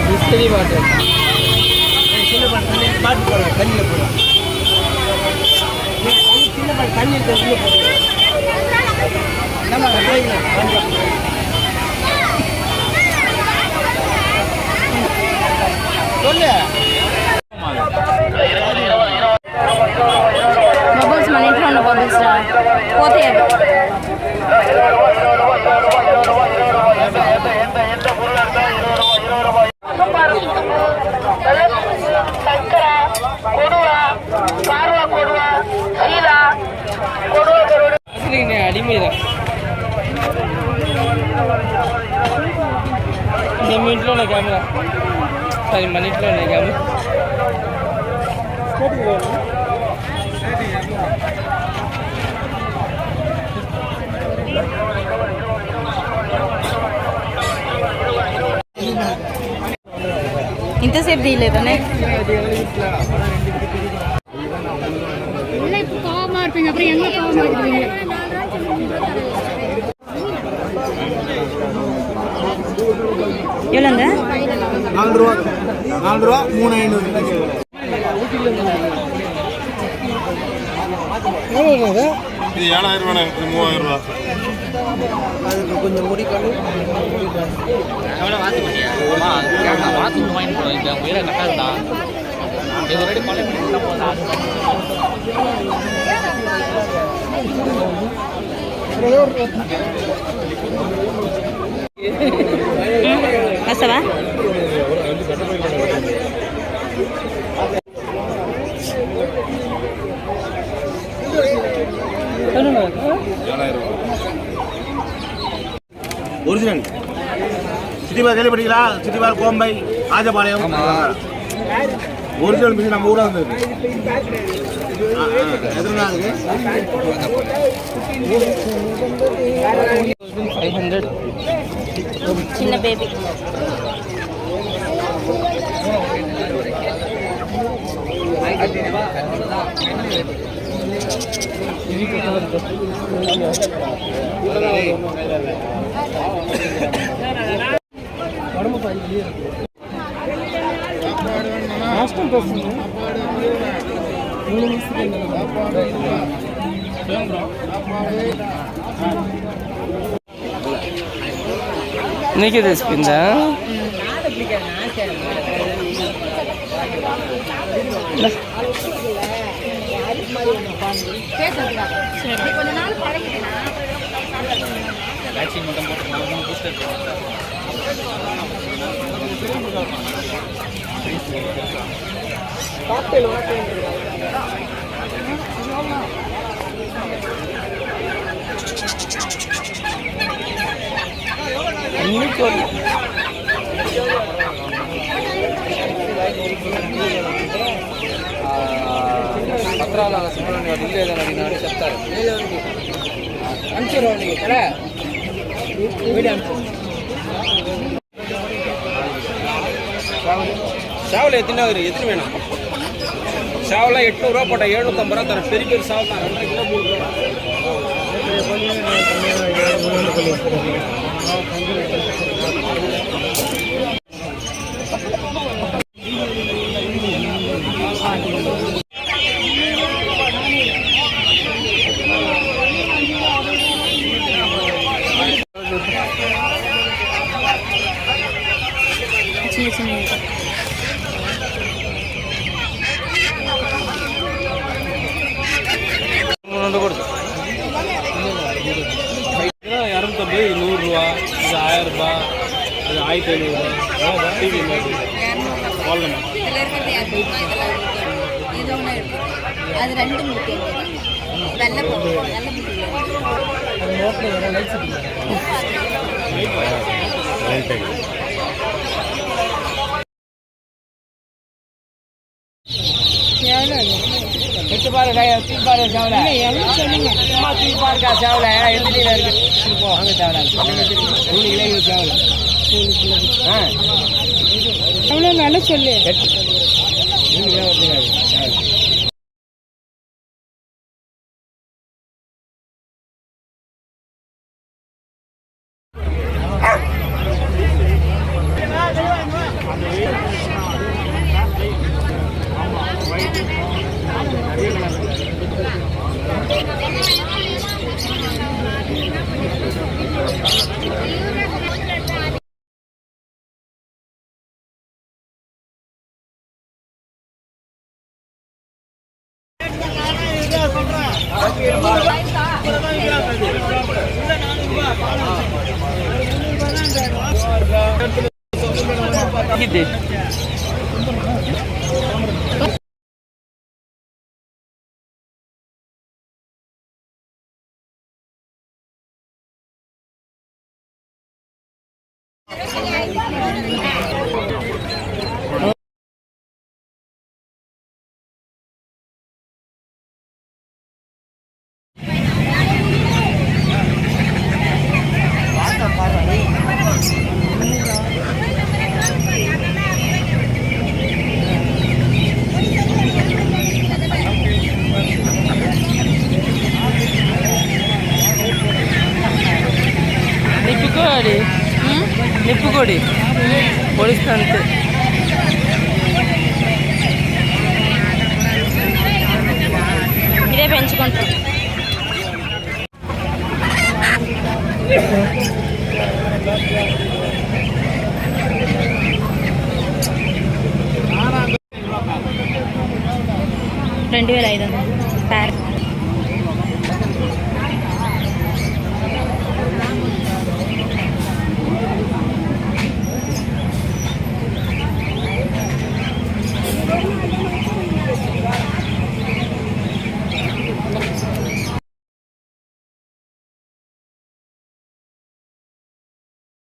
Bisleri water பாட்டு போடுறேன் தண்ணியில் போடுறேன் சின்ன பாட்டு தண்ணியில் போடுறேன் சொல்லு బబుల్స్ మన ఇంట్లో ఉన్న బబుల్స్ పోతే అడిమీద మీ ఇంట్లోనే కెమెరా సరే మన ఇంట్లోనే కెమెరా ఇంతసేపు తీయలేదనే இருப்பீங்க அப்புறம் எங்க போவீங்க எவ்வளோங்க 4 ரூபா 3500 இது 7000 ரூபா 3000 ரூபா அதுக்கு கொஞ்சம் முடி கழு எவ்வளோ வாத்து பண்ணியா வாத்து வாங்கி போடுவோம் இந்த உயிரை கட்டாதுடா இது ரெடி பண்ணி போதா Masa ba? ஒரிஜினல் சிட்டி பார் கேள்விப்பட்டீங்களா? சிட்டி பார் கோம்பை ராஜபாளையம் ஒரிஜினல் மிஷின் நம்ம ஊராக இருந்தது. எத்தனை 500 சின்ன பேபி నీకే తెచ్చిపోయిందా? పత్రాల సింహంలోని వాడు ఇల్లు ఏదైనా అడిగినాడు చెప్తారు. అంచూరు சாவில் எத்தனை எத்தனை வேணும்? சாவெல்லாம் 800 ரூபா போட்டா 750 ரூபா தரேன். பெரிய பெரிய சாவல் தான் 2 கிலோ 3 ரூபா. சின்ன சின்ன கொடுத்து 250 100 ரூபா, இது 1000 ரூபா, இது 1500 ரூபா. டிவி வாழணும் அது 2 முட்டை வெள்ளை போடுவோம் நல்ல சொல்லு இது నిప్పుకోడి నిప్పుకోడి పొడిస్తే అంతే ఇదే పెంచుకుంటాం. $2,500 ప్యారెట్.